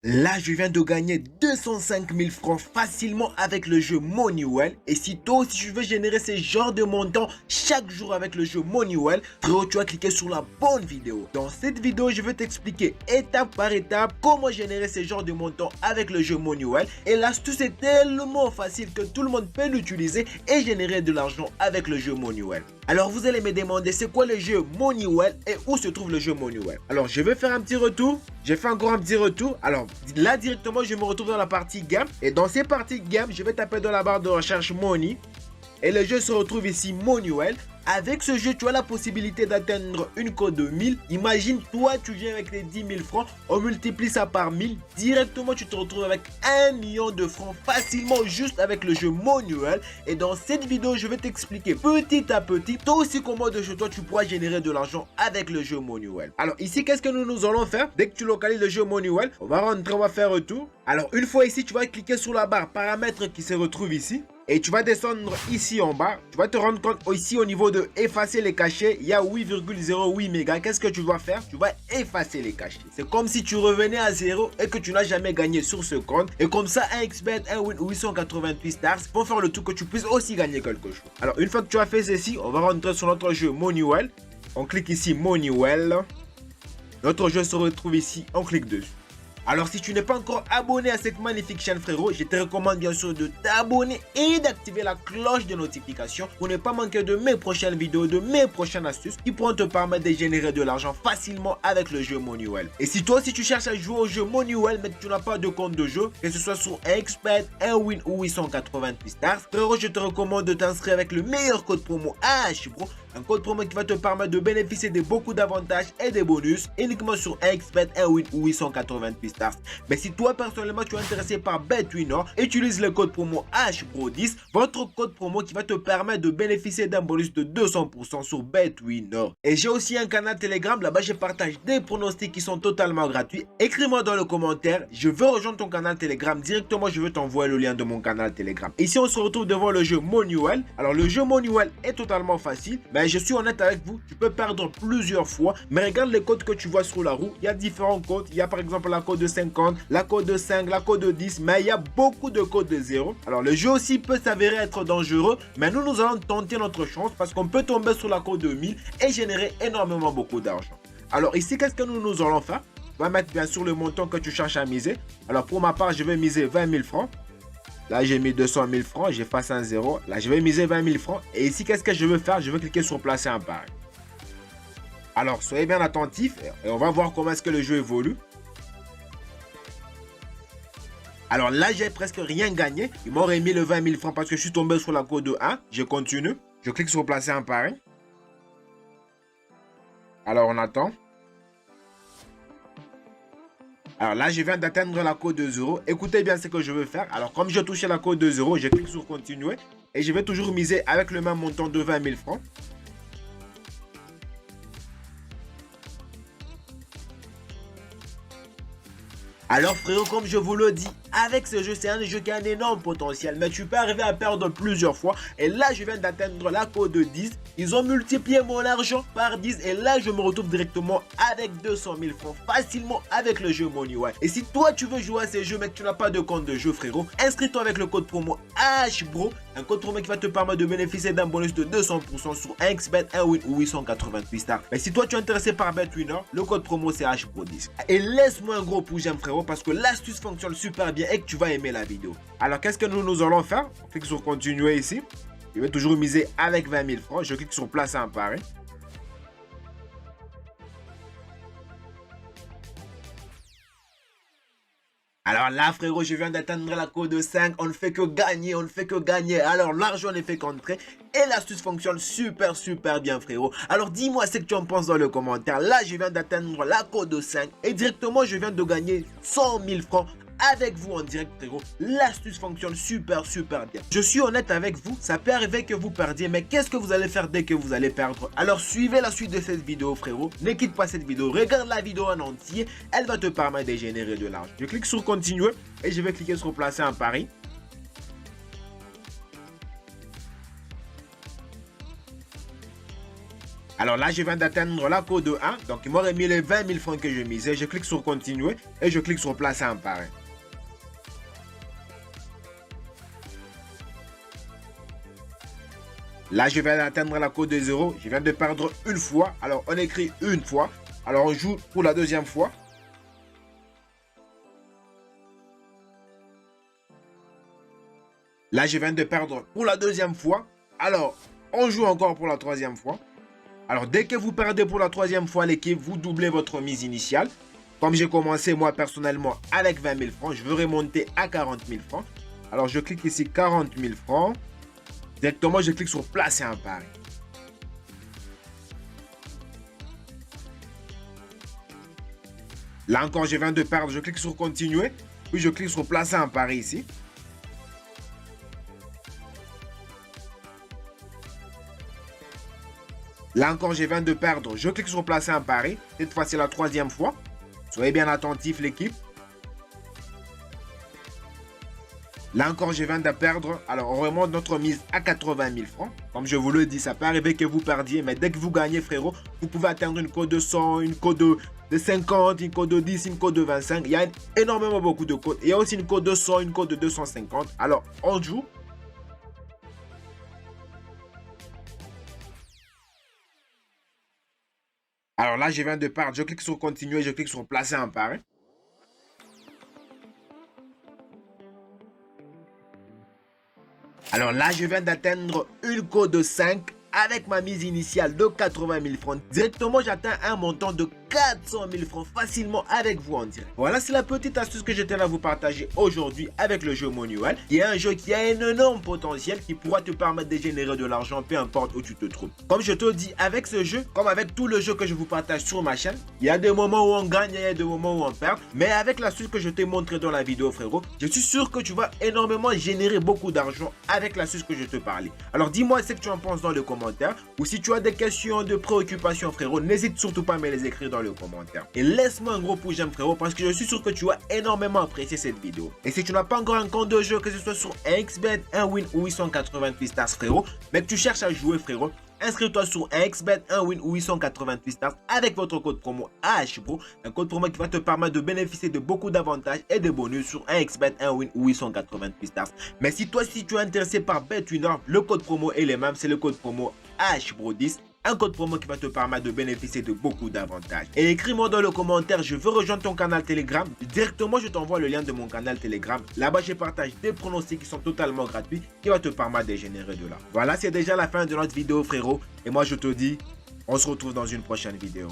Là, je viens de gagner 205 000 francs facilement avec le jeu Moneywell. Et si toi aussi tu veux générer ce genre de montant chaque jour avec le jeu Moneywell, frérot, tu vas cliquer sur la bonne vidéo. Dans cette vidéo, je vais t'expliquer étape par étape comment générer ce genre de montant avec le jeu Moneywell. Et l'astuce est tellement facile que tout le monde peut l'utiliser et générer de l'argent avec le jeu Moneywell. Alors vous allez me demander c'est quoi le jeu Moneywell et où se trouve le jeu Moneywell. Alors je vais faire un petit retour. J'ai fait encore un petit retour. Alors là directement je me retrouve dans la partie game. Et dans ces parties game je vais taper dans la barre de recherche Money. Et le jeu se retrouve ici Moneywell. Avec ce jeu, tu as la possibilité d'atteindre une cote de 1000. Imagine, toi, tu viens avec les 10 000 francs. On multiplie ça par 1000. Directement, tu te retrouves avec 1 million de francs facilement juste avec le jeu Moneywell. Et dans cette vidéo, je vais t'expliquer petit à petit, toi aussi, comment de chez toi, tu pourras générer de l'argent avec le jeu Moneywell. Alors ici, qu'est-ce que nous allons faire? Dès que tu localises le jeu Moneywell, on va rentrer, on va faire retour. Alors une fois ici, tu vas cliquer sur la barre paramètres qui se retrouve ici. Et tu vas descendre ici en bas. Tu vas te rendre compte ici au niveau de effacer les cachets. Il y a 8,08 mégas. Qu'est-ce que tu dois faire? Tu vas effacer les cachets. C'est comme si tu revenais à zéro et que tu n'as jamais gagné sur ce compte. Et comme ça, un XBET, un Win 888 stars vont faire le tout que tu puisses aussi gagner quelque chose. Alors, une fois que tu as fait ceci, on va rentrer sur notre jeu Moneywell. On clique ici Moneywell. Notre jeu se retrouve ici. On clique dessus. Alors si tu n'es pas encore abonné à cette magnifique chaîne frérot, je te recommande bien sûr de t'abonner et d'activer la cloche de notification pour ne pas manquer de mes prochaines vidéos, de mes prochaines astuces qui pourront te permettre de générer de l'argent facilement avec le jeu Moneywell. Et si toi aussi tu cherches à jouer au jeu Moneywell mais que tu n'as pas de compte de jeu, que ce soit sur un XBET, un Win ou 888 stars, frérot, je te recommande de t'inscrire avec le meilleur code promo AHBRO. Un code promo qui va te permettre de bénéficier de beaucoup d'avantages et des bonus uniquement sur un XBET, un Win ou 888 stars. Mais si toi personnellement tu es intéressé par BetWinner, utilise le code promo HBRO10, votre code promo qui va te permettre de bénéficier d'un bonus de 200% sur BetWinner. Et j'ai aussi un canal Telegram, là-bas je partage des pronostics qui sont totalement gratuits. Écris-moi dans le commentaire, je veux rejoindre ton canal Telegram, directement je veux t'envoyer le lien de mon canal Telegram. Ici on se retrouve devant le jeu Moneywell. Alors le jeu Moneywell est totalement facile, mais je suis honnête avec vous, tu peux perdre plusieurs fois, mais regarde les codes que tu vois sur la roue, il y a différents codes, il y a par exemple la code de 50, la code de 5, la code de 10, mais il y a beaucoup de codes de 0. Alors le jeu aussi peut s'avérer être dangereux, mais nous allons tenter notre chance parce qu'on peut tomber sur la code de 1000 et générer énormément beaucoup d'argent. Alors ici, qu'est-ce que nous allons faire? On va mettre bien sûr le montant que tu cherches à miser. Alors pour ma part, je vais miser 20 000 francs. Là, j'ai mis 200 000 francs, j'efface un 0. Là, je vais miser 20 000 francs. Et ici, qu'est-ce que je veux faire? Je veux cliquer sur placer un pari. Alors, soyez bien attentifs et on va voir comment est-ce que le jeu évolue. Alors là, j'ai presque rien gagné. Ils m'ont remis le 20 000 francs parce que je suis tombé sur la code de 1. Je continue. Je clique sur placer un pari. Alors, on attend. Alors là, je viens d'atteindre la code de 0. Écoutez bien ce que je veux faire. Alors, comme j'ai touché la code de 0, je clique sur continuer. Et je vais toujours miser avec le même montant de 20 000 francs. Alors frérot, comme je vous le dis, avec ce jeu, c'est un jeu qui a un énorme potentiel, mais tu peux arriver à perdre plusieurs fois. Et là, je viens d'atteindre la cote de 10. Ils ont multiplié mon argent par 10 et là, je me retrouve directement avec 200 000 francs facilement avec le jeu Moneywell. Et si toi, tu veux jouer à ces jeux, mais que tu n'as pas de compte de jeu, frérot, inscris-toi avec le code promo HBRO, un code promo qui va te permettre de bénéficier d'un bonus de 200% sur un XBET, un Win ou 888 stars. Mais si toi, tu es intéressé par BetWinner, le code promo c'est HBRO10. Et laisse-moi un gros pouce j'aime, frérot, parce que l'astuce fonctionne super bien et que tu vas aimer la vidéo. Alors, qu'est-ce que nous allons faire? On clique sur continuer ici. Je vais toujours miser avec 20 000 francs. Je clique sur placer un pari. Alors là, frérot, je viens d'atteindre la code de 5. On ne fait que gagner, on ne fait que gagner. Alors, l'argent ne fait qu'entrer. Et l'astuce fonctionne super bien, frérot. Alors, dis-moi ce que tu en penses dans le commentaire. Là, je viens d'atteindre la code de 5. Et directement, je viens de gagner 100 000 francs avec vous en direct, frérot. L'astuce fonctionne super bien. Je suis honnête avec vous, ça peut arriver que vous perdiez, mais qu'est-ce que vous allez faire dès que vous allez perdre? Alors suivez la suite de cette vidéo, frérot. Ne quitte pas cette vidéo, regarde la vidéo en entier. Elle va te permettre de générer de l'argent. Je clique sur continuer et je vais cliquer sur placer un pari. Alors là, je viens d'atteindre la cote de 1. Donc, il m'aurait mis les 20 000 francs que je misais. Je clique sur continuer et je clique sur placer un pari. Là, je viens d'atteindre la cote de 0. Je viens de perdre une fois. Alors, on écrit une fois. Alors, on joue pour la deuxième fois. Là, je viens de perdre pour la deuxième fois. Alors, on joue encore pour la troisième fois. Alors, dès que vous perdez pour la troisième fois l'équipe, vous doublez votre mise initiale. Comme j'ai commencé moi personnellement avec 20 000 francs, je veux remonter à 40 000 francs. Alors, je clique ici 40 000 francs. Directement, je clique sur placer un pari. Là encore, je viens de perdre. Je clique sur continuer. Puis je clique sur placer un pari ici. Là encore, je viens de perdre. Je clique sur placer un pari. Cette fois, c'est la troisième fois. Soyez bien attentifs, l'équipe. Là encore, je viens de perdre. Alors, on remonte notre mise à 80 000 francs. Comme je vous le dis, ça peut arriver que vous perdiez. Mais dès que vous gagnez, frérot, vous pouvez atteindre une cote de 100, une cote de 50, une cote de 10, une cote de 25. Il y a énormément beaucoup de cotes. Il y a aussi une cote de 100, une cote de 250. Alors, on joue. Alors là, je viens de perdre. Je clique sur continuer, je clique sur placer un pari. Alors là, je viens d'atteindre une cote de 5 avec ma mise initiale de 80 000 francs. Directement, j'atteins un montant de 400 000 francs facilement avec vous en direct. Voilà, c'est la petite astuce que je tenais à vous partager aujourd'hui avec le jeu Moneywell. Il y a un jeu qui a un énorme potentiel qui pourra te permettre de générer de l'argent peu importe où tu te trouves. Comme je te dis, avec ce jeu, comme avec tout le jeu que je vous partage sur ma chaîne, il y a des moments où on gagne et il y a des moments où on perd. Mais avec l'astuce que je t'ai montré dans la vidéo, frérot, je suis sûr que tu vas énormément générer beaucoup d'argent avec l'astuce que je te parlais. Alors dis-moi ce que tu en penses dans les commentaires. Ou si tu as des questions, de préoccupations, frérot, n'hésite surtout pas à me les écrire dans les commentaires. Et laisse-moi un gros pouce j'aime, frérot, parce que je suis sûr que tu as énormément apprécié cette vidéo. Et si tu n'as pas encore un compte de jeu, que ce soit sur XBet, 1win ou 888 stars, frérot, mais que tu cherches à jouer, frérot, inscris-toi sur XBet, 1win ou 888 stars avec votre code promo AHBRO, un code promo qui va te permettre de bénéficier de beaucoup d'avantages et de bonus sur XBet, 1win ou 888 stars. Mais si toi, si tu es intéressé par BetWinner, le code promo est le même, c'est le code promo AHBRO10. Un code promo qui va te permettre de bénéficier de beaucoup d'avantages. Et écris-moi dans le commentaire, je veux rejoindre ton canal Telegram. Directement, je t'envoie le lien de mon canal Telegram. Là-bas, je partage des pronostics qui sont totalement gratuits, qui va te permettre de générer de l'argent. Voilà, c'est déjà la fin de notre vidéo, frérot. Et moi, je te dis, on se retrouve dans une prochaine vidéo.